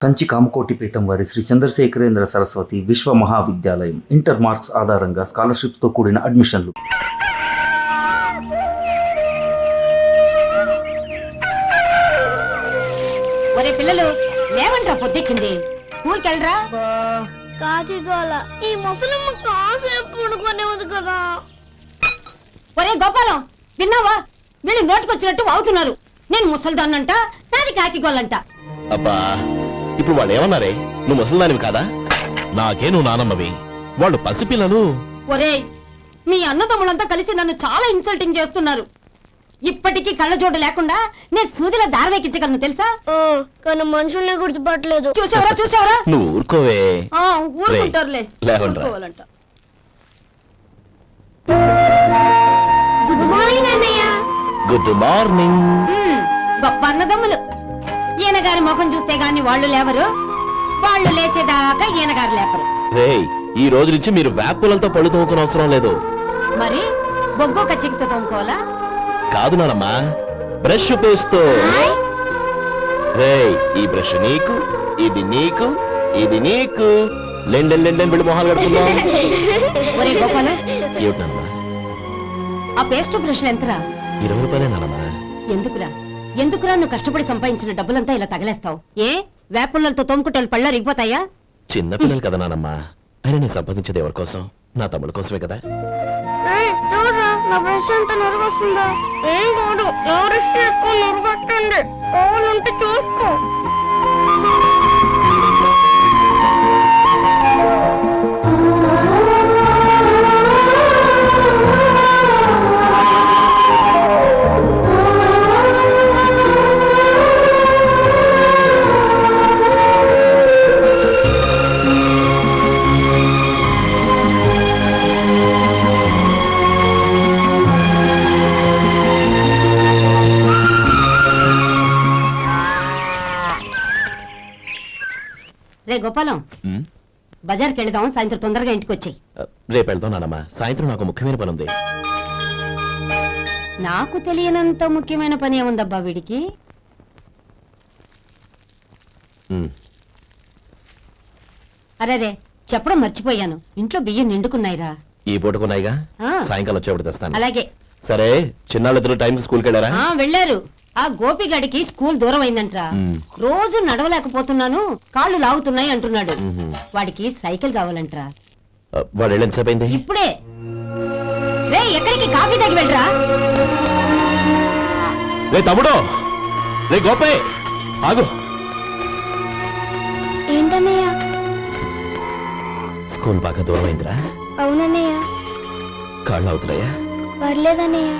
కంచి కామకోటి పీఠం వారి శ్రీ చంద్రశేఖరేంద్ర సరస్వతి విశ్వ మహావిద్యాలయం ఇంటర్ మార్క్స్ ఆధారంగా స్కాలర్షిప్తో కూడిన అడ్మిషన్లు. ఒరే పిల్లలు లేవంట్రా, పొద్దెక్కింది, స్కూల్కి వెళ్ళరా. కాకిగోల ఈ ముసలమ్మ కాసేపు పడుకునేది కదా. ఒరే గోపాలం, విన్నావా? వీళ్ళు నోటికొచ్చినట్టు వాగుతున్నారు. నేను ముసల్దాన్నంట, నాది కాకిగోలంట. అబ్బా, ఇప్పుడు వాళ్ళు ఏమన్నారే? నువ్వు ముసలిదానివి కాదా? నాకే నువ్వు నానమ్మవి, వాళ్ళు పసిపిల్లలు. ఒరే, మీ అన్నదమ్ములంతా కలిసి నన్ను చాలా ఇన్సల్టింగ్ చేస్తున్నారు. ఇప్పటికీ కళ్ళజోడు లేకుండా నేను సూదిలో దారవేకించగలను తెలుసా? కానీ మనుషుల్ని గుర్తుపట్టలేదు. చూసావరా? నువ్వు ఊరుకోవే. ఊరుకుంటారులే. లేవండ్రా. ఊరుకోవాలంట. గుడ్ మార్నింగ్ అన్నయ్య. Good morning. గొప్ప అన్నదమ్ములు. ఈయనగారి ముఖం చూస్తే గాని వాళ్ళు లేవరు, వాళ్ళు లేచేదాకా ఈయనగారు లేపరు. రేయ్, ఈ రోజు నుంచి మీరు వేపులతో పళ్ళు తోముకునే అవసరం లేదు. మరి బొగ్గు కచ్చికితో తోముకోవాలా? కాదు నానమ్మా, బ్రష్ పేస్తో. రేయ్, ఈ బ్రష్ నీకు, ఇది నీకు, ఇది నీకు. లెండెన్ బిళ్ళు మొహాలు కడుతున్నావు. ఒరే గోపాల, ఏమిటమ్మా? ఆ పేస్ట్ బ్రష్ ఎంతరా? 20 రూపాయలే నానమ్మా. ఎందుకురా నువ్వు కష్టపడి సంపాదించిన డబ్బులంతా ఇలా తగలేస్తావు? ఏ వేపుల్లలతో తోముకుంటే పళ్ళ రిగిపోతాయా? చిన్న పిల్లలు కదా నానమ్మా, అయినా నేను సంపాదించేది ఎవరి కోసం? నా తమ్ముడు కోసమే కదా. చూడరా, నా బ్రష్ ఎంత నొరుగొస్తుందో. ఏం కాదు, నా బ్రష్ ఎక్కువ నొరుగొస్తుంది. కావాలంటే చూసుకో. రే గోపాలం, ఉమ్, బజార్కి వెళదాం, సాయంత్రం తొందరగా ఇంటికి వచ్చాయి. రేపు వెళ్దాం నానమ్మా. సాయంత్రం నాకు ముఖ్యమైన పని ఉంది. నాకు తెలియనంత ముఖ్యమైన పని ఏముందబ్బా వీడికి? ఉమ్, అరే చెప్పడం మర్చిపోయాను, ఇంట్లో బియ్యం నిండుకున్నాయిరా. ఈ పూటకున్నాయిగా, ఆ. సాయంకాలం వచ్చేప్పుడు తెస్తాను. అలాగే. సరే, చిన్నాళ్ళిద్దరు టైంకి స్కూల్కి వెళ్ళారా? వెళ్ళారు. ఆ గోపిగాడికి స్కూల్ దూరం అయిందంట్రా. రోజు నడవలేకపోతున్నాను, కాళ్ళు లాగుతున్నాయి అంటున్నాడు. వాడికి సైకిల్ కావాలంట్రా. వాడు వెళ్ళి ఎంతసేపు అయింది? ఇప్పుడే. రే, ఎక్కడికి? కాఫీ తాగి వెళ్ళరా. రే తమ్ముడు, రే గోపే, ఆగు. ఏంటన్నయ్య? స్కూల్ బాగా దూరం అయిందిరా. అవునన్నయ్య. కాళ్ళు అవుతున్నాయా? పర్లేదన్నయ్య.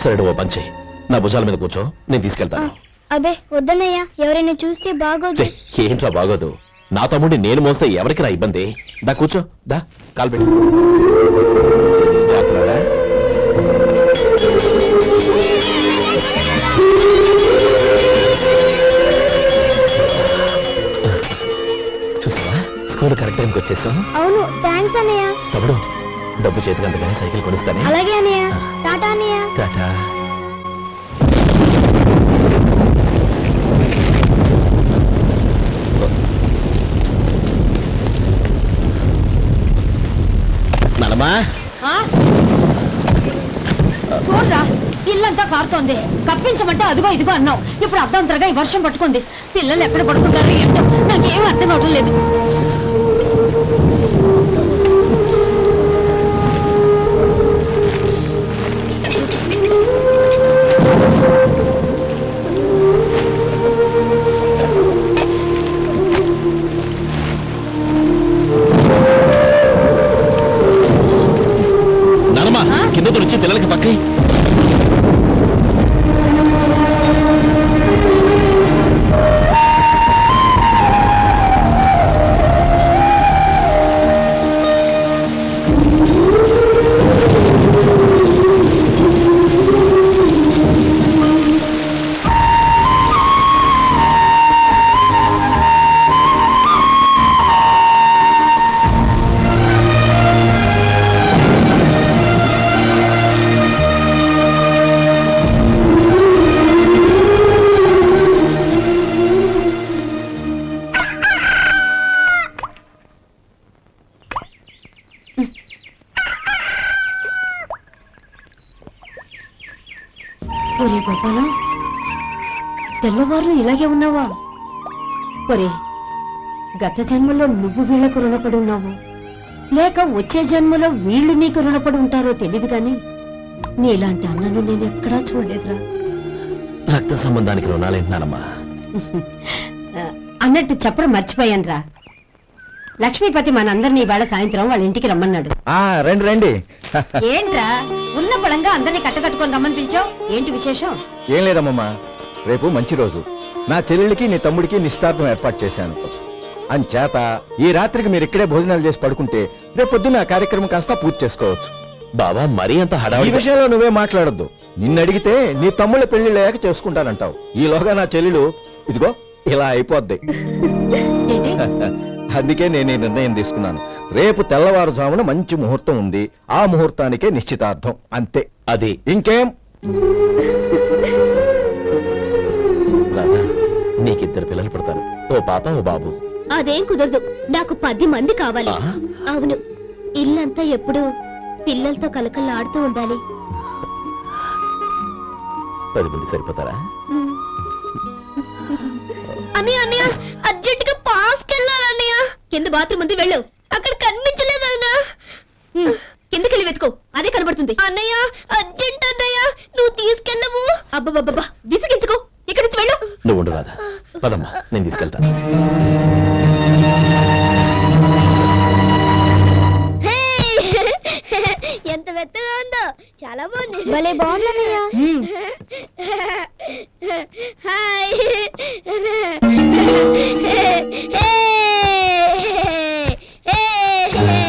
సరే, నువ్వు పంచే, నా భుజాల మీద కూర్చో, నేను తీసుకెళ్తాను. అబే వద్దన్నయ్య, ఎవరైనా చూస్తే బాగోదు. ఏంట్రా బాగోదు? నా తమ్ముడిని నేను మోస్తే ఎవరికి రా ఇబ్బంది? దా కూర్చో, దా కాలు పెట్టు. జాగ్రత్తగా. చూసావా, స్కూల్ కరెక్ట్ టైంకి వచ్చేసాం. అవును, థ్యాంక్స్ అన్నయ్య. తమ్ముడు, డబ్బు చేతికి అందుకని సైకిల్ కొనిస్తానే. అలాగే అన్నయ్య. టాటా అన్నయ్య. టాటా. నానమ్మా, చూడరా, ఇల్లంతా కారుతోంది. కప్పించమంటే అదిగో ఇదిగో అన్నావు, ఇప్పుడు అర్ధంతరగా ఈ వర్షం పట్టుకుంది. పిల్లలు ఎక్కడ పడుకుంటారు ఏంటో నాకేం అర్థం అవడం లేదు. నానమ్మా, కింద తుడిచి పిల్లలకి పక్కై. గోపాలం, తెల్లవారు ఇలాగే ఉన్నావా? ఒరే, గత జన్మలో నువ్వు వీళ్లకు రుణపడి ఉన్నావు, లేక వచ్చే జన్మలో వీళ్ళు నీకు రుణపడి ఉంటారో తెలియదు కానీ నీలాంటి అన్నను నేను ఎక్కడా చూడలేదురా. రక్త సంబంధానికి రుణాలేంటున్నానమ్మా. అన్నట్టు చెప్పడం మర్చిపోయానురా. లక్ష్మీపతి మనందరినీ ఇవాళ సాయంత్రం వాళ్ళ ఇంటికి రమ్మన్నాడు. రండి రండి. ఏంట్రా ఉన్న పొలంగా అందరినీ కట్టకట్టుకొని రమ్మని పిలిచావు? ఏంటి విశేషం? ఏం లేదమ్మమ్మా, రేపు మంచి రోజు. నా చెల్లెళ్ళకి నీ తమ్ముడికి నిశ్చితార్థం ఏర్పాటు చేశాను. అంచేత ఈ రాత్రికి మీరు ఇక్కడే భోజనాలు చేసి పడుకుంటే రేపు పొద్దున్న ఆ కార్యక్రమం కాస్త పూర్తి చేసుకోవచ్చు. బావా మరీ అంత ఈ హడావిడి విషయంలో నువ్వే మాట్లాడొద్దు. నిన్ను అడిగితే నీ తమ్ముళ్ళ పెళ్లిళ్ళయ్యాక చేసుకుంటానంటావు. ఈలోగా నా చెల్లెలు ఇదిగో ఇలా అయిపోద్ది. ఏంటి? అందుకే నేను ఈ నిర్ణయం తీసుకున్నాను. రేపు తెల్లవారుజామున మంచి ముహూర్తం ఉంది. ఆ ముహూర్తానికే నిశ్చితార్థం, అంతే. అది ఇంకేం? రాధా, నీకిద్దరు పిల్లలు పుడతారు, ఓ పాప ఓ బాబు. అదేం కుదరదు, నాకు 10 మంది కావాలి. ఆ? అవును, ఇల్లంతా ఎప్పుడు పిల్లలతో కలకల్లాడుతూ ఉండాలి. 10 మంది సరిపోతారా? అన్నయ్య అన్నయ్య, అర్జెంట్ గా పాస్కి వెళ్ళాలన్నయ్య. కింద బాత్రూమ్ ఉంది, వెళ్ళు. అక్కడ కనిపించలేదు అన్న. కిందకెళ్ళి వెతుకో, అదే కనబడుతుంది. అన్నయ్య అర్జెంట్ అన్నయ్య, నువ్వు తీసుకెళ్ళవు. అబ్బబ్బబ్బా, విసిగించుకో, ఇక్కడి నుంచి వెళ్ళు. నువ్వు ఉండు రాధా, పదమ్మా నేను తీసుకెళ్తాను. ఎంత మెత్తగా ఉందో, చాలా బాగుంది. భలే బాగుంది అన్నయ్య. హాయ్.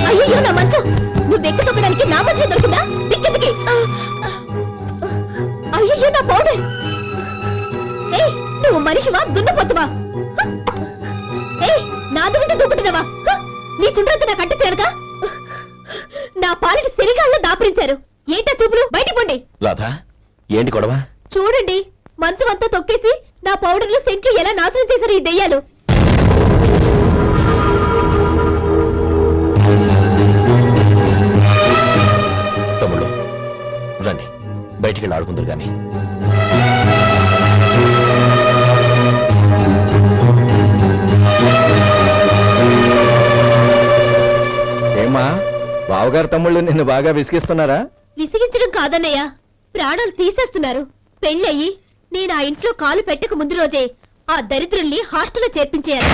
అయ్యో నా మంచం, నువ్వు ఎక్కి తొక్కడానికి నా మంచం దొరుకుతుందా? దిక్కెందుకి? అయ్యో నా పౌడర్. ఏయ్, నువ్వు మనిషివా దున్నపోతువా? ఏయ్, నా దుమ్మిట దూకుంటున్నావా? నీ చుండ్రంతా నా కట్టి చేరగా నా పాలిటి శరీరాల్లో దాపరించారు. ఏంటా చూపులు? బయటికి పోండి. రాధా, ఏంటి గొడవ? చూడండి, మంచం అంతా తొక్కేసి నా పౌడర్లు సెంట్లు ఎలా నాశనం చేశారు ఈ దెయ్యాలు. తమ్ముళ్ళు రండి, బయటికి వెళ్ళి ఆడుకుందరు గాని. ఏమా, బావగారు తమ్ముళ్ళు నిన్ను బాగా విసిగిస్తున్నారా? విసిగించడం కాదన్నయ్య, ప్రాణాలు తీసేస్తున్నారు. పెళ్ళయి నేను ఆ ఇంట్లో కాలు పెట్టక ముందు రోజే ఆ దరిద్రుల్ని హాస్టల్లో చేర్పించేయాలి.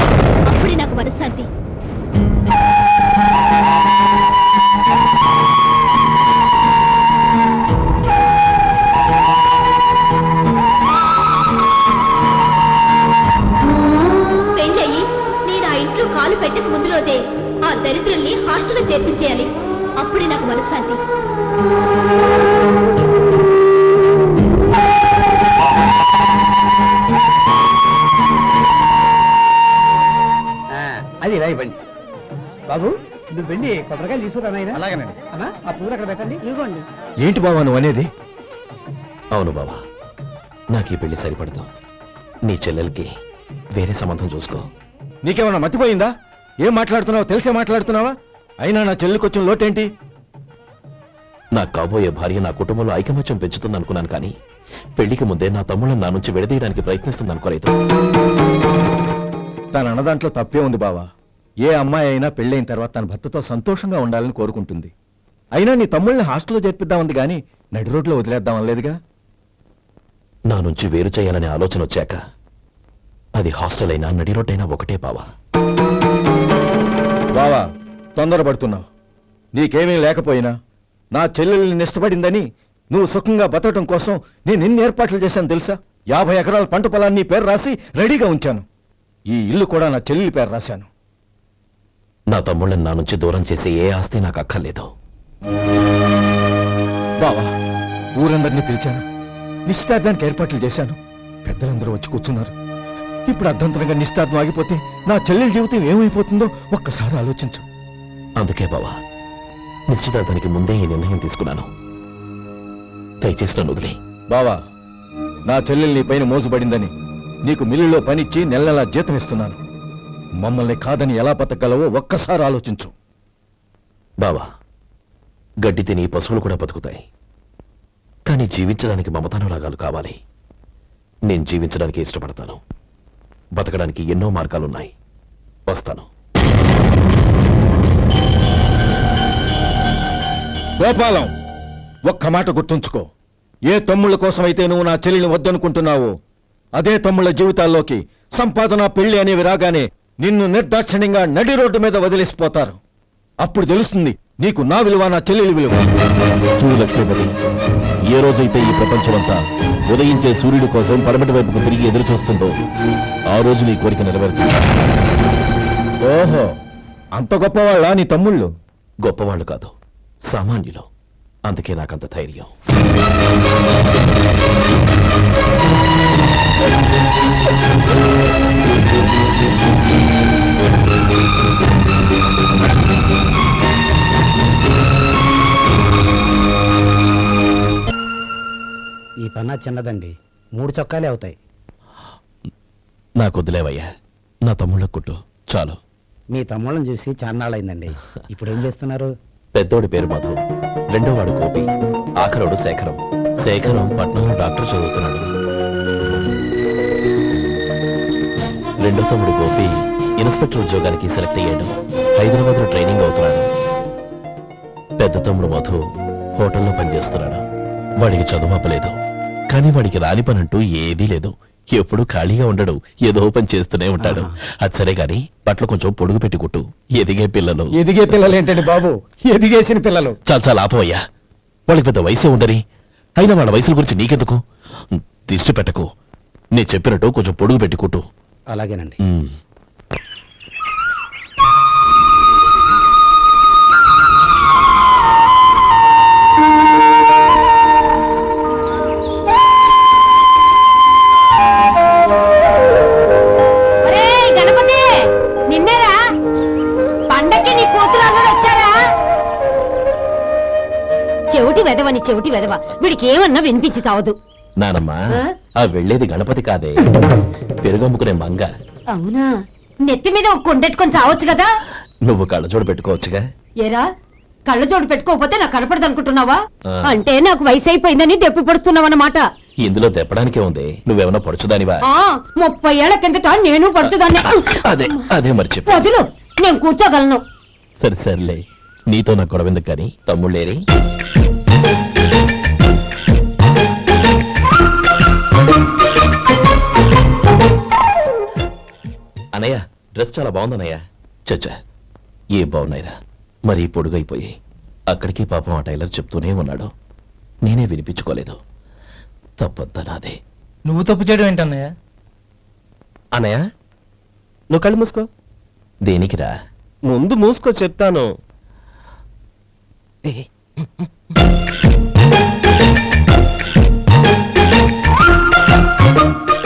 అప్పుడే నాకు మనశ్శాంతి. పెళ్ళయి నేను ఆ ఇంట్లో కాలు పెట్టక ముందు రోజే ఆ దరిద్రుల్ని హాస్టల్లో చేర్పించేయాలి. అప్పుడే నాకు మనశ్శాంతి. అది ఇలా ఇవ్వండి బాబు. నువ్వు వెళ్ళి కొబ్బరికాయలు తీసుకురా నాయనా. అలాగేనండి అన్నా, ఆ పూలు అక్కడ పెట్టండి. ఇవ్వండి. ఏంటి బావా నువ్వు అనేది? అవును బావా, నాకు ఈ పెళ్లి సరిపడదు. నీ చెల్లెలకి వేరే సంబంధం చూసుకో. నీకేమన్నా మతిపోయిందా? ఏం మాట్లాడుతున్నావో తెలిసే మాట్లాడుతున్నావా? అయినా నా చెల్లికి వచ్చిన లోటేంటి? నా కాబోయే భార్య నా కుటుంబంలో ఐకమత్యం పెంచుతుంది అనుకున్నాను, కానీ పెళ్లికి ముందే నా తమ్ముళ్ళని నా నుంచి విడదీయడానికి ప్రయత్నిస్తుంది అనుకోలేదు. తన అన్నదాంట్లో తప్పే ఉంది బావా. ఏ అమ్మాయి అయినా పెళ్ళైన తర్వాత తన భర్తతో సంతోషంగా ఉండాలని కోరుకుంటుంది. అయినా నీ తమ్ముళ్ళని హాస్టల్లో చేర్పిద్దామంది గాని నడి రోడ్లో వదిలేద్దామనలేదుగా. నా నుంచి వేరు చేయాలనే ఆలోచన వచ్చాక అది హాస్టల్ అయినా నడి రోడ్డైనా ఒకటే బావా. బావా, తొందరపడుతున్నావు. నీకేమీ లేకపోయినా నా చెల్లెల్ని ఇష్టపడిందని నువ్వు సుఖంగా బతకటం కోసం నేను ఎన్ని ఏర్పాట్లు చేశాను తెలుసా? 50 ఎకరాల పంట పొలాన్ని నీ పేరు రాసి రెడీగా ఉంచాను. ఈ ఇల్లు కూడా నా చెల్లెలి పేరు రాశాను. నా తమ్ముళ్ళని నా నుంచి దూరం చేసే ఏ ఆస్తి నాకు అక్కర్లేదు. బావా, ఊరందరినీ పిలిచాను. నిశ్చితార్థానికి ఏర్పాట్లు చేశాను. పెద్దలందరూ వచ్చి కూర్చున్నారు. ఇప్పుడు అర్ధంతరంగా నిశ్చితార్థం ఆగిపోతే నా చెల్లెలి జీవితం ఏమైపోతుందో ఒక్కసారి ఆలోచించు. అందుకే బావా, నిశ్చితార్థానికి ముందే ఈ నిర్ణయం తీసుకున్నాను. దయచేసి నన్ను వదిలే. బావా, నా చెల్లెలు నీ పైన మోజుబడిందని నీకు మిల్లులో పనిచ్చి నెల నెలా జీతం ఇస్తున్నాను. మమ్మల్ని కాదని ఎలా బతకగలవో ఒక్కసారి ఆలోచించు. బావా, గడ్డి తిని పశువులు కూడా బతుకుతాయి, కానీ జీవించడానికి మమతానురాగాలు కావాలి. నేను జీవించడానికి ఇష్టపడతాను. బతకడానికి ఎన్నో మార్గాలున్నాయి. వస్తాను. గోపాలం, ఒక్క మాట గుర్తుంచుకో. ఏ తమ్ముళ్ళ కోసమైతే నువ్వు నా చెల్లిని వద్దనుకుంటున్నావో అదే తమ్ముళ్ళ జీవితాల్లోకి సంపాదన, పెళ్లి అనేవి రాగానే నిన్ను నిర్దాక్షిణ్యంగా నడి రోడ్డు మీద వదిలేసిపోతారు. అప్పుడు తెలుస్తుంది నీకు నా విలువ, నా చెల్లెలి విలువ. చూడు లక్ష్మీపతి, ఏ రోజైతే ఈ ప్రపంచమంతా ఉదయించే సూర్యుడి కోసం పడమటి వైపుకు తిరిగి ఎదురు చూస్తుందో ఆ రోజు నీ కోరిక నెరవేరుతుంది. ఓహో, అంత గొప్పవాళ్ళ నీ తమ్ముళ్ళు? గొప్పవాళ్ళు కాదు, సామాన్యులు. అందుకే నాకంత ధైర్యం. ఈ పన్నా చిన్నదండి, 3 చొక్కాలే అవుతాయి. నాకొద్దులేవయ్యా, నా తమ్ముళ్ళ కుట్టు చాలు. మీ తమ్ముళ్ళని చూసి చాన్నాళ్ళైందండి. ఇప్పుడు ఏం చేస్తున్నారు? పెద్దోడి పేరు మధు, రెండోవాడు గోపి, ఆఖరోడు శేఖరం. శేఖరం పట్నంలో డాక్టర్ చదువుతున్నాడు. రెండో తమ్ముడు గోపి ఇన్స్పెక్టర్ ఉద్యోగానికి సెలెక్ట్ అయ్యాడు. హైదరాబాద్లో ట్రైనింగ్ అవుతున్నాడు. పెద్ద తమ్ముడు మధు హోటల్లో పనిచేస్తున్నాడు. వాడికి చదువు అప్పలేదు, కానీ వాడికి రాని పని అంటూ ఏదీ లేదు. ఎప్పుడు ఖాళీగా ఉండడు, ఏదో పని చేస్తూనే ఉంటాడు. అది సరే గాని బట్టలు కొంచెం పొడుగు పెట్టి కుట్టు. ఎదిగే పిల్లలు. ఎదిగే పిల్లలు ఏంటండి బాబు, ఎదిగేసిన పిల్లలు. చాలా చాలా ఆపవయ్యా, వాళ్ళకి పెద్ద వయసే ఉందని. అయినా వాళ్ళ వయసుల గురించి నీకెందుకు? దిష్టి పెట్టకు. నేను చెప్పినట్టు కొంచెం పొడుగు పెట్టి కుట్టు. అలాగేనండి. ఒరేయ్ గణపతి, నిన్నేరా? పండక్కి నీ కూతురు అల్లుడు వచ్చారా? చెవిటి వెదవని చెవిటి వెదవ, వీడికి ఏమన్నా వినిపించి తావదు. నానమ్మా, ఆ? ఆ వెళ్ళేది గణపతి కాదే, పెరుగమ్ముకునే మంగ. అవునా? నెత్తి మీద ఒక కొండెట్టుకొని చావచ్చు కదా. నువ్వు కళ్ళజోడు పెట్టుకోవచ్చుగా. ఏరా, కళ్ళజోడు పెట్టుకోకపోతే నాకు కనపడదు అనుకుంటున్నావా? ఆ. అంటే నాకు వయసు అయిపోయిందని దెప్పి పడుతున్నావన్నమాట. ఇందులో తెప్పడానికే ఉంది. నువ్వేమన్నా పడుచుదానివా? 30 ఏళ్ల కిందట నేను పడుతుందాన్ని. అదే అదే మరి చెప్పు. వదులు, నేను కూర్చోగలను. సరే సర్లే, నీతో నాకు గొడవ ఎందుకు కానీ. తమ్ముళ్ళేరి? అనయ్య, డ్రెస్ చాలా బాగుందన్నయ్య. చచ్చా, ఏ బాగున్నాయిరా, మరీ పొడుగైపోయి. అక్కడికి పాపం ఆ టైలర్ చెప్తూనే ఉన్నాడు, నేనే వినిపించుకోలేదు. తప్పంతా నాదే. నువ్వు తప్పు చేయడం ఏంటన్నయ్య? అనయ్య, నువ్వు కళ్ళు మూసుకో. దేనికిరా? ముందు మూసుకో చెప్తాను.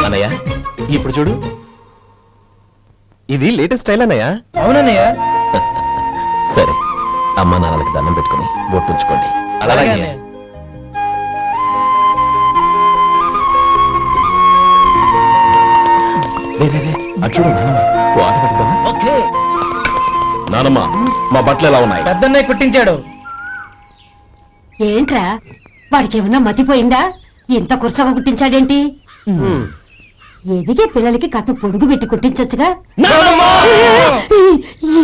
అనయ్య, ఇప్పుడు చూడు. ఇది లేటెస్ట్ స్టైల్ అన్నయ్య. అవునన్నయ్య. సరే, అమ్మా నాన్నలకి దండం పెట్టుకుని బొట్టుంచుకోండి. అలాగే అన్నయ్య. అటు చూడు నానమ్మ, ఓ ఆట పెట్టుకోమా? ఓకే. నానమ్మ, మా బట్టలు ఎలా ఉన్నాయి? పెద్దన్నయ్య కుట్టించాడు. ఏంట్రా, వాడికి ఏమన్నా మతిపోయిందా? ఇంత కుర్చగా కుట్టించాడేంటి? ఎదిగే పిల్లలకి కథ పొడుగు పెట్టి కుట్టించొచ్చుగా.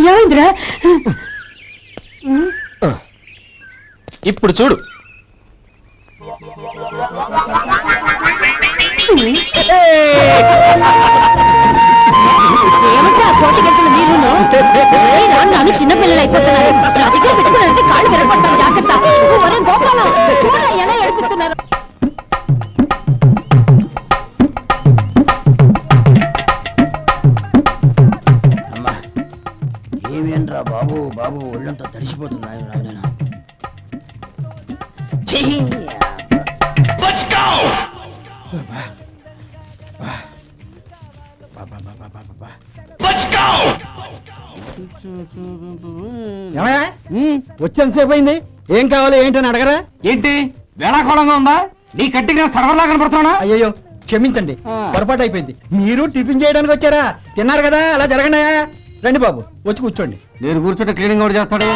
ఏమైందిరా? ఇప్పుడు చూడు. ఏమంటే ఆ కోటి గంటలు మీరును? నన్ను చిన్న పిల్లలు అయిపోతున్నారు. నా దగ్గర పెట్టుకున్నారంటే కాళ్ళు విరగొడతాను, జాగ్రత్త. ఒరే గోపాలం, చూడరా ఎలా ఏడిపిస్తున్నారు. అమ్మా, ఏమేంట్రా బాబు, బాబు ఒళ్ళంతా తడిసిపోతున్నాయి. రాజనా వచ్చేంతసేపు అయింది. ఏం కావాలి ఏంటని అడగరా? ఏంటి వేళాకోళంగా ఉందా? నీ కట్టిగా సర్వర్లా కనపడుతున్నా? అయ్యో క్షమించండి, పొరపాటు అయిపోయింది. మీరు టిఫిన్ చేయడానికి వచ్చారా? తిన్నారు కదా, అలా జరగండి. రండి బాబు, వచ్చి కూర్చోండి. నేను కూర్చుంటే క్లీనింగ్ కూడా చేస్తాడు.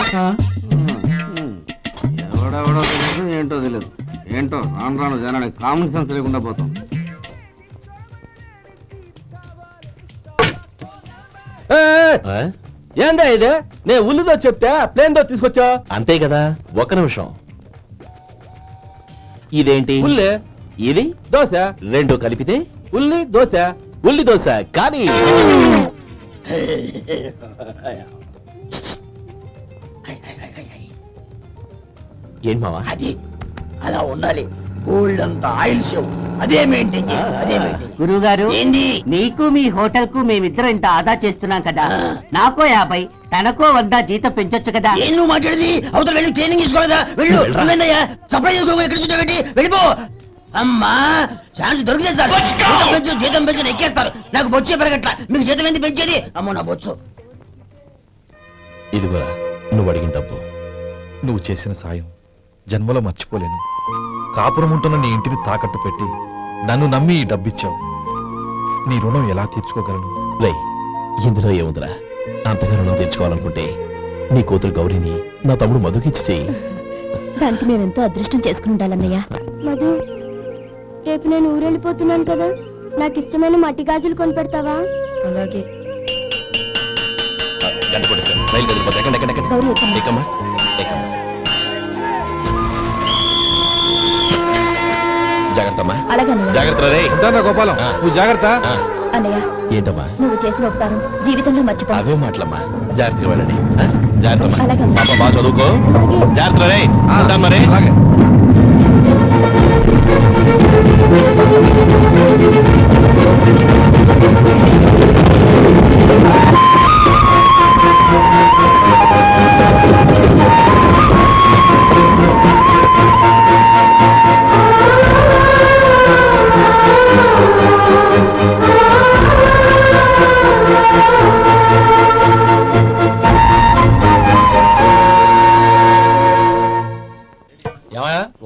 ఎవడెవడో తెలియదు, ఏంటో తెలియదు. ఏంటో రాను రాను జనానికి కామన్ సెన్స్ లేకుండా పోతాం. ఆ? ఏందా ఇది నేను ఉల్లిదో చెప్తే ప్లేన్ దో తీసుకొచ్చా అంతే కదా, ఒక్క నిమిషం. ఇదేంటి? ఉల్లి ఇది దోశ, రెండు కలిపితే ఉల్లి దోశ. ఉల్లి దోశ. కానీ ఏంటి మావా? అది అలా ఉండాలి. గోల్డ్ అంత ఆయిల్ షో అదే మెయింటైన్ చేయాలి. అదే మెయింటైన్. గురువుగారు ఏంది? నీకు మీ హోటల్ కు మేమిద్దరం ఇంత ఆదా చేస్తున్నాం కదా, నాకో 50 తనకో 100 జీతం పెంచొచ్చు కదా. ఏం నువ్వు మాట్లాడేది? అవతల వెళ్ళి ట్రైనింగ్ తీసుకోలేదా? వెళ్ళు. నువ్వేందయ్యా సప్లై చేసుకో, ఎక్కడ చూసావేంటి? వెళ్ళిపో. అమ్మా ఛాన్స్ దొరికితే చాలు. జీతం పెంచు ఎక్కేస్తారు. నాకు బొచ్చే పెరగట్ల. మీకు జీతం ఎందుకు పెంచేది? అమ్మో నా బొచ్చు. ఇదిగోరా నువ్వు అడిగిన డబ్బు. నువ్వు చేసిన సాయం జన్మలో మర్చిపోలేను. కాపురం ఉంటున్న నీ ఇంటిని తాకట్టు పెట్టి నన్ను నమ్మి ఈ డబ్బిచ్చావు. నీ రుణం ఎలా తీర్చుకోగలను? రేయ్, ఇందులో ఏముందిరా? అంతగా రుణం తీర్చుకోవాలనుకుంటే నీ కూతురు గౌరీని నా తమ్ముడు మధుకిచ్చి చెయ్యి. దానికి మేమెంతో అదృష్టం చేసుకుని ఉండాలన్నయ్య. మధు, రేపు నేను ఊరెళ్ళిపోతున్నాను కదా, నాకు ఇష్టమైన మట్టి గాజులు కొనిపెడతావా? అలాగే. గంట కొట్టేశాను. రైలు కదిలిపోతే ఎక్కండి, ఎక్కండి, ఎక్కండి. గౌరీ ఎక్కమ్మా. ఎక్కమ్మా, ఎక్కమ్మా. జాగ్రత్తమ్మా. అలాగే అన్నయ్య. జాగ్రత్త రే. ఉంటానా గోపాలం, నువ్వు జాగ్రత్త. అన్నయ్య, ఏంటమ్మా? నువ్వు చేసిన ఉపకారం జీవితంలో మర్చిపో. అవే మాటలమ్మా. జాగ్రత్తగా వెళ్ళండి. జాగ్రత్త అలాగే. పాప, బాగా చదువుకో. జాగ్రత్త రే. ఉంటామ్మా రే. అలాగే.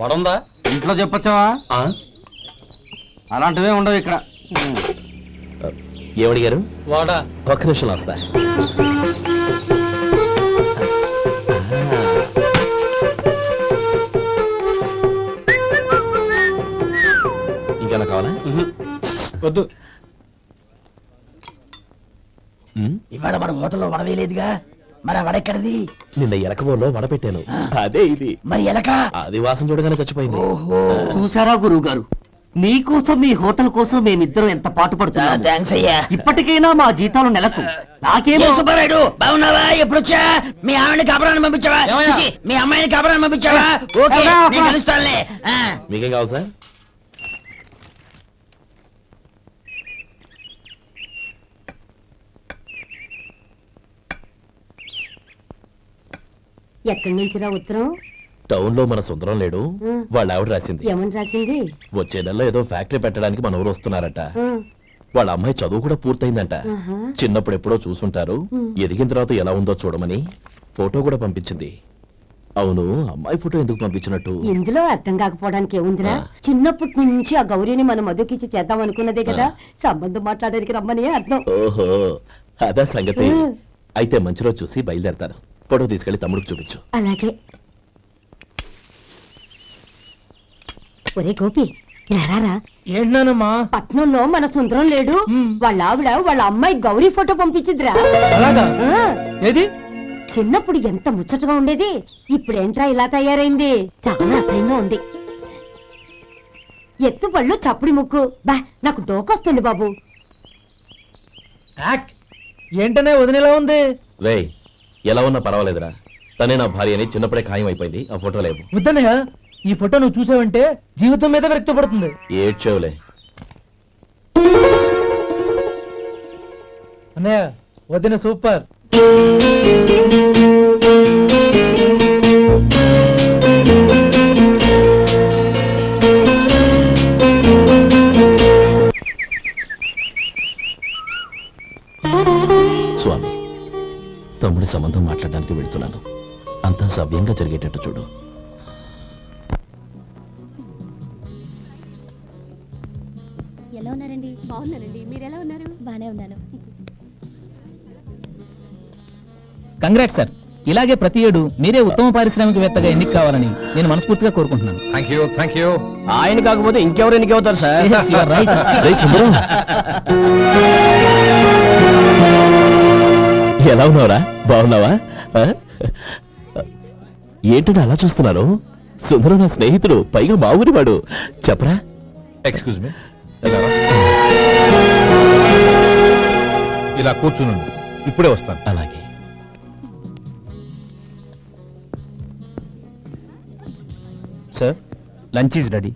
వడుందా? ఇంట్లో చెప్పొచ్చావా? అలాంటివే ఉండవు ఇక్కడ. ఏమడిగారు? వాడా ఒక్క నిమిషం వస్తా. ఇంకేనా కావాలా? వద్దు. ఇవాళ మన హోటల్లో వడవేలేదుగా, మరి ఆ వడ ఎక్కడిది? నిన్న ఎలకబోలో వడపెట్టాను. అదే ఇది. మరి ఎలక? అది వాసన చూడగానే చచ్చిపోయింది. ఓహో, చూసారా గురువు గారు, మీకోసం మీ హోటల్ కోసం మేమిద్దరం ఎంత పాటు పడుతున్నాం. థ్యాంక్స్ అయ్యా. ఇప్పటికైనా మా జీతాలు నెలకు నాకేమో. సుబ్బారాయుడు బాగున్నావా? ఎప్పుడొచ్చా? మీ ఆవిడని కాపురాన్ని పంపించావా? చిచి, మీ అమ్మాయిని కాపురాన్ని పంపించావా? ఓకే, నేను కలుస్తానులే. మీకేం కావాలి సార్? ఎక్కడి నుంచిరా ఉత్తరం? టౌన్ లో మన సుందరం లేడు, వాళ్ళ ఆవిడ రాసింది. ఏమని రాసింది? వచ్చే నెలలో ఏదో ఫ్యాక్టరీ పెట్టడానికి మన ఊరు వస్తున్నారట. వాళ్ళ అమ్మాయి చదువు కూడా పూర్తయిందంట. చిన్నప్పుడు ఎప్పుడో చూసుంటారు, ఎదిగిన తర్వాత ఎలా ఉందో చూడమని ఫోటో కూడా పంపించింది. అవును, అమ్మాయి ఫోటో ఎందుకు పంపించినట్టు? ఇందులో అర్థం కాకపోవడానికి ఏముందిరా? చిన్నప్పటి నుంచి ఆ గౌరీని మనం మధుకిచ్చి చేద్దాం అనుకున్నదే కదా, సంబంధం మాట్లాడడానికి రమ్మని అర్థం. ఓహో, అదా సంగతి. అయితే మంచి రోజు చూసి బయలుదేరతాను. ఫోటో తీసుకెళ్లి తమ్ముడికి చూపించు. అలాగే. ఒరే గోపి, రారా. ఏంటన్నానమ్మా? పట్నంలో మన సుందరం లేడు, వాళ్ళ ఆవిడ వాళ్ళ అమ్మాయి గౌరీ ఫోటో పంపించిద్రా. అలాగా? ఆ, ఏది? చిన్నప్పుడు ఎంత ముచ్చటగా ఉండేది, ఇప్పుడేంట్రా ఇలా తయారైంది? చాలా అసహ్యంగా ఉంది. ఎత్తు పళ్ళు చప్పుడి ముక్కు, బా నాకు డోకొస్తుంది బాబు. యాక్ ఏంటనే వదినేలా ఉంది? రేయ్, ఎలా ఉన్నా పర్వాలేదురా. తనే నా భార్య అని చిన్నప్పుడే ఖాయం అయిపోయింది. ఆ ఫోటో లేవు. వద్దన్నయ్య, ఈ ఫోటో నువ్వు చూసావంటే జీవితం మీద వ్యక్తపడుతుంది. ఏడ్చేవులే. అన్నయ్య, వదిన సూపర్. స్వామి, తమ్ముడి సంబంధం మాట్లాడడానికి వెళ్తున్నాను. అంతా సవ్యంగా జరిగేటట్టు చూడు. ఎలా ఉన్నారండి? బాగున్నానండి, మీరు ఎలా ఉన్నారు? బానే ఉన్నాను. Congrats sir. ఇలాగే ప్రతి ఏడు మీరే ఉత్తమ పారిశ్రామికవేత్తగా ఎన్నిక కావాలని నేను మనస్ఫూర్తిగా కోరుకుంటున్నాను. Thank you. ఆయన కాకపోతే ఇంకెవరు ఎన్నికవుతారు sir? Yes, you are right. రేయ్ సుందరం, ఎలా ఉన్నావురా? బాగున్నావా? ఆ? ఏంటని అలా చూస్తున్నారు? సుందరం నా స్నేహితుడు, పైగా మా ఊరివాడు. చెప్పరా? ఎక్స్క్యూజ్ మీ, ఇలా కూర్చుని ఇప్పుడే వస్తాను. అలాగే. Sir, lunch is ready.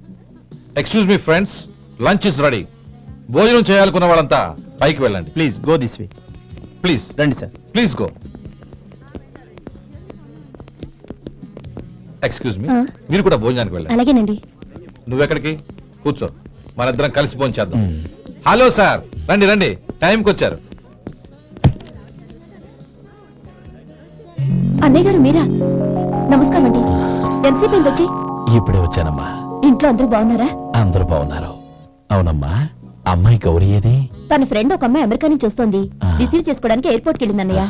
Excuse me friends, lunch is ready. భోజనం చేయాలనుకున్న వాళ్ళంతా పైకి వెళ్ళండి. Please go this way. Please రండి sir. Please go. Excuse me, మీరు కూడా భోజనానికి వెళ్ళండి. అలాగేనండి. నువ్వెక్కడికి? కూర్చో, మనిద్దరం కలిసి భోజనం చేద్దాం. హలో సార్, రండి రండి, టైంకి వచ్చారు. అన్నయ్య గారు మీరా? నమస్కారం అండి. ఎంతసేపు అయింది వచ్చి? ఇప్పుడే వచ్చానమ్మా. ఇంట్లో అందరూ బాగున్నారా? అందరూ బాగున్నారు. అవునమ్మా, అమ్మాయి గౌరీ ఏది? తన ఫ్రెండ్ ఒక అమ్మాయి అమెరికా నుంచి వస్తోంది. ఆ. రిసీవ్ చేసుకోవడానికి ఎయిర్పోర్ట్ కి వెళ్ళింది అన్నయ్య.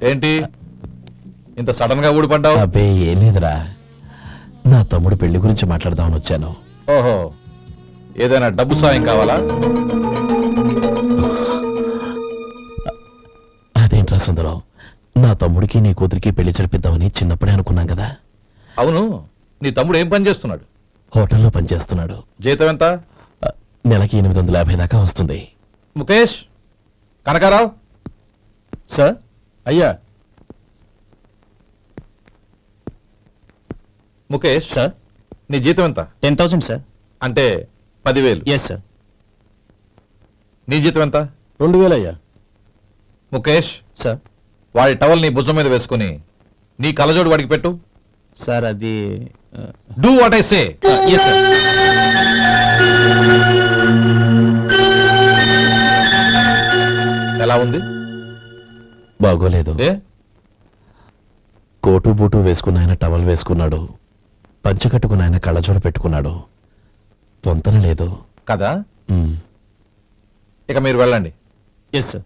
ఏంటి ఇంత సడన్ గా ఊడిపడ్డావు? అబ్బే ఏం లేదురా, నా తమ్ముడు పెళ్లి గురించి మాట్లాడదామని వచ్చాను. ఓహో, ఏదైనా డబ్బు సాయం కావాలా? అదేంట్రా సుందరం, నా తమ్ముడికి నీ కూతురికి పెళ్లి జరిపిద్దామని చిన్నప్పుడే అనుకున్నాం కదా. అవును, నీ తమ్ముడు ఏం పని చేస్తున్నాడు? హోటల్లో పనిచేస్తున్నాడు. జీతం ఎంత? నెలకి 850 దాకా వస్తుంది. ముఖేష్, కనకారావు. సార్. అయ్యా ముఖేష్, సార్. నీ జీతం ఎంత? 10,000 సార్. అంటే 10,000. Yes sir. నీ జీతం ఎంత? 2,000 అయ్యా. ముఖేష్, సార్. వాడి టవల్ నీ భుజం మీద వేసుకుని నీ కలజోడు వాడికి పెట్టు. సార్ అది do what I say. Yes sir. ఎలా ఉంది? బాగోలేదు. ఏ? కోటు బూటు వేసుకున్న ఆయన టవల్ వేసుకున్నాడు, పంచె కట్టుకున్న ఆయన కళ్ళజోడు పెట్టుకున్నాడు. పొంతన లేదు కదా? ఉమ్. ఇక మీరు వెళ్ళండి. Yes sir.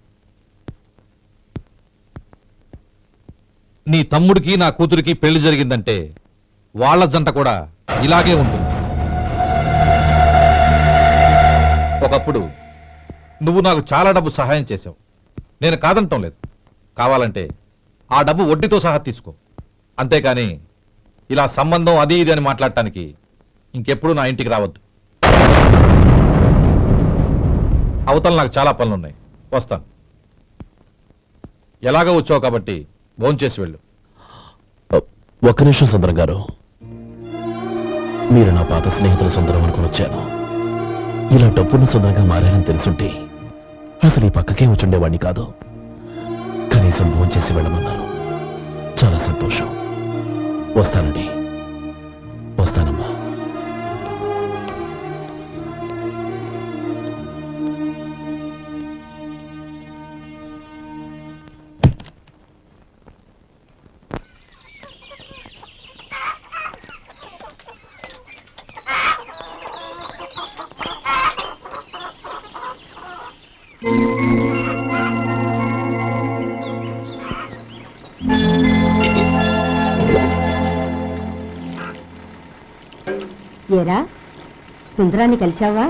నీ తమ్ముడికి నా కూతురికి పెళ్లి జరిగిందంటే వాళ్ళ జంట కూడా ఇలాగే ఉంటుంది. ఒకప్పుడు నువ్వు నాకు చాలా డబ్బు సహాయం చేశావు, నేను కాదంటం లేదు. కావాలంటే ఆ డబ్బు వడ్డీతో సహా తీసుకో. అంతేకాని ఇలా సంబంధం అది ఇది అని మాట్లాడటానికి ఇంకెప్పుడు నా ఇంటికి రావద్దు. అవతల నాకు చాలా పనులున్నాయి, వస్తాను. ఎలాగో వచ్చావు కాబట్టి భోంచేసి వెళ్ళు. ఒక్క నిమిషం సుందరం గారు, మీరు నా పాత స్నేహితుల సుందరం అనుకుని వచ్చాను. ఇలా డబ్బున్న సుందరంగా మారారని తెలుసుంటే అసలు ఈ పక్కకే వచ్చుండేవాడిని కాదు. కనీసం భోంచేసి వెళ్ళమన్నారు, చాలా సంతోషం. వస్తానండి. వస్తానమ్మా. ఏరా, సుందరాన్ని కలిశావా?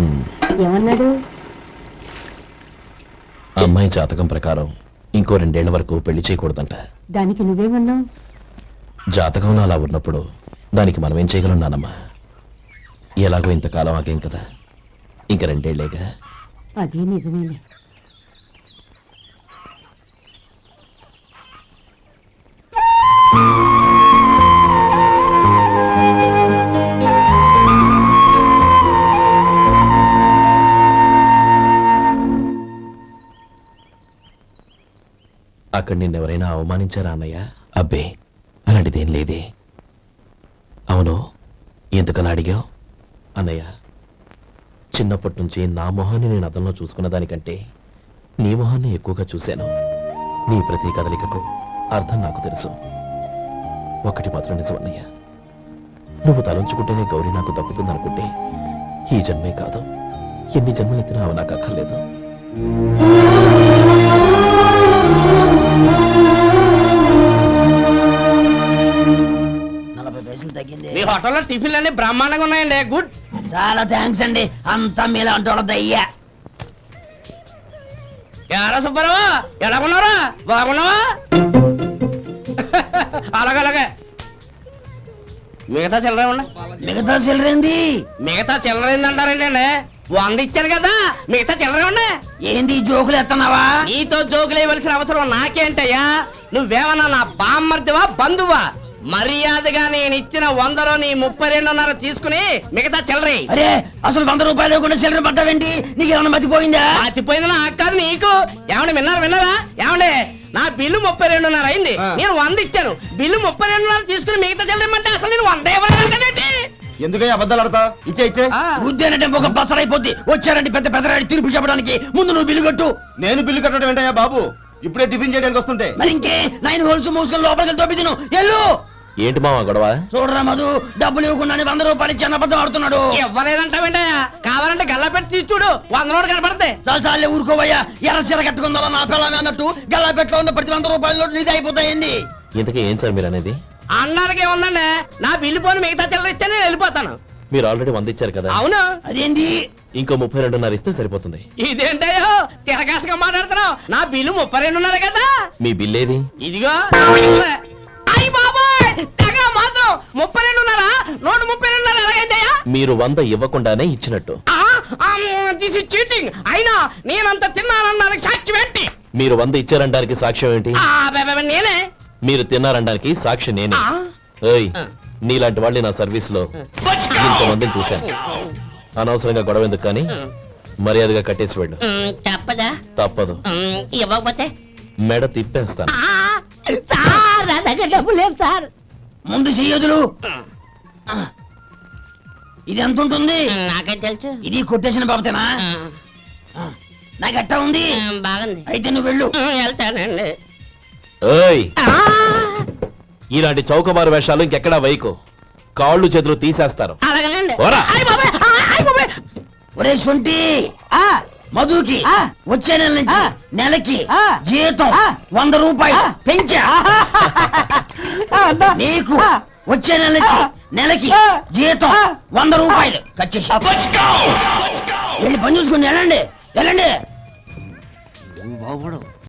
ఉమ్. ఏమన్నాడు? అమ్మాయి జాతకం ప్రకారం ఇంకో 2 ఏళ్ల వరకు పెళ్లి చేయకూడదంట. దానికి నువ్వేమన్నావు? జాతకంలో అలా ఉన్నప్పుడు దానికి మనం ఏం చేయగలం నానమ్మా? ఎలాగో ఇంతకాలం ఆగేం కదా, ఇంక 2 ఏళ్లేగా. అదే నిజమేలే. అక్కడ నిన్నెవరైనా అవమానించారా అన్నయ్య? అబ్బే, అలాంటిదేం లేదే. అవును, ఎందుకలా అడిగావు? అన్నయ్య, చిన్నప్పటి నుంచి నా మొహాన్ని నేను అదనలో చూసుకున్న దానికంటే నీ మొహాన్ని ఎక్కువగా చూశాను. నీ ప్రతి కదలికకు అర్థం నాకు తెలుసు. ఒకటి మాత్రం నిజం అన్నయ్య, నువ్వు తలంచుకుంటేనే గౌరీ నాకు దక్కుతుందనుకుంటే ఈ జన్మే కాదు, ఎన్ని జన్మలెత్తినా అవి నాకు అక్కర్లేదు. మీ హోటల్లో టిఫిన్లు అన్ని బ్రహ్మాండంగా ఉన్నాయండి. గుడ్, చాలా థ్యాంక్స్ అండి. అంతా మీలా అంటే దయ్యా. ఎలా సుబ్బారావు ఎలా ఉన్నారా బాగున్నావా అలాగే మిగతా చిల్లర మిగతా చిల్లరేంది మిగతా చిల్లరేంది అంటారేంటండి 100 ఇచ్చాను కదా మిగతా చిల్లర ఉన్నాయి ఏంది జోకులు ఎత్తన్నావా నీతో జోకులు వేయవలసిన అవసరం నాకేంటయ్యా నువ్వేమన్నా నా బామ్మర్దివా బంధువా మర్యాదగా నేను ఇచ్చిన 100లో నీ 32.5 తీసుకుని మిగతా చిల్లరే అరే అసలు 100 రూపాయలు లేకుండా చిల్లర పట్టావేంటి నీకేమన్నా మతిపోయిందా మతిపోయింది నాకు కాదు నీకు ఏమండి విన్నారా ఏమండి నా బిల్లు 32.5 అయింది నేను 100 ఇచ్చాను బిల్లు 32.5 తీసుకుని మిగతా చిల్లరమంటే అసలు నేను 100 ఇవ్వాలంటే ఎందుకయ్యా అబద్ధాలు ఆడతా ఇచ్చే ఉద్యానంటే ఒక బసరైపోద్ది వచ్చారంటే పెద్ద పెద్దరాడి తీర్పు చెప్పడానికి ముందు నువ్వు బిల్లు కట్టు నేను బిల్లు కట్టడం ఏంటయ్యా బాబు ఇప్పుడే టిఫిన్ చేయడానికి వస్తుంటే మరి ఇంకే 9 హోల్స్ మూసుకొని లోపలికి తోపి తిను ఎల్లు ఏంటి మావా గొడవ? చూడరా మధు డబ్బులు ఇవ్వకుండానే 100 రూపాయలు ఇచ్చి అబద్ధం ఆడుతున్నాడు ఇవ్వలేదంటావేంటయ్యా కావాలంటే గల్లా పెట్టి తీసి చూడు 100 నోటు కనపడతాయి చాలే ఊరుకోవయ్యా ఎర్ర చీర కట్టుకుందా నా పిల్లమే అన్నట్టు గల్లా పెట్టులో ఉన్న ప్రతి 100 రూపాయలు నీది అయిపోతాయింది ఇంతకీ ఏం సార్ మీరు అనేది? అన్నారకి ఏముందండి నా బిల్లు పోని మిగతా చిల్లర ఇస్తే నేను వెళ్ళిపోతాను మీరు ఆల్రెడీ 100 ఇచ్చారు కదా. అవును అదేంటి ఇంకో 32.5 ఇస్తే సరిపోతుంది. ఇదేంటయ్యో తిరగాసుగా మాట్లాడుతున్నావు నా బిల్లు 32.5 కదా మీ బిల్ ఏది? ఇదిగో అయ్య బాబాయ్ తెగ మాత్రం 32.5 నోటు 32.5 ఎలాగైందయ్యా మీరు 100 ఇవ్వకుండానే ఇచ్చినట్టు. దిస్ ఇస్ చీటింగ్ అయినా నేనంత తిన్నానన్నానికి సాక్ష్యం ఏంటి మీరు 100 ఇచ్చారనడానికి సాక్ష్యం ఏంటి? నేనే మీరు తిన్నారనడానికి సాక్షి నేనే. ఏయ్ నీలాంటి వాళ్ళని నా సర్వీస్ లో ఇంతమందిని చూశాను. అనవసరంగా గొడవ ఎందుకు కానీ మర్యాదగా కట్టేసి వెళ్ళు. తప్పదా తప్పదు. ఇవ్వకపోతే మెడ తిప్పేస్తాను. సార్ నా దగ్గర డబ్బు లేదు సార్ ముందు చెయ్యదులు ఇది ఎంత ఉంటుంది నాకే తెలుసు ఇది కొట్టేసిన బాబతేనా నాకు ఎట్టా ఉంది బాగుంది అయితే నువ్వు వెళ్ళు వెళ్తానండి ఏయ్ ఇలాంటి చౌకబారు వేషాలు ఇంకెక్కడా వైకు కాళ్ళు చేతులు తీసేస్తారు. ఓరా. ఒరే సొంటి మధుకి వచ్చే నెల నుంచి నెలకి జీతం 100 రూపాయలు పెంచా నీకు వచ్చే నెల నుంచి నెలకి జీతం 100 రూపాయలు కట్ చేసి వెళ్ళి పని చూసుకుని వెళ్ళండి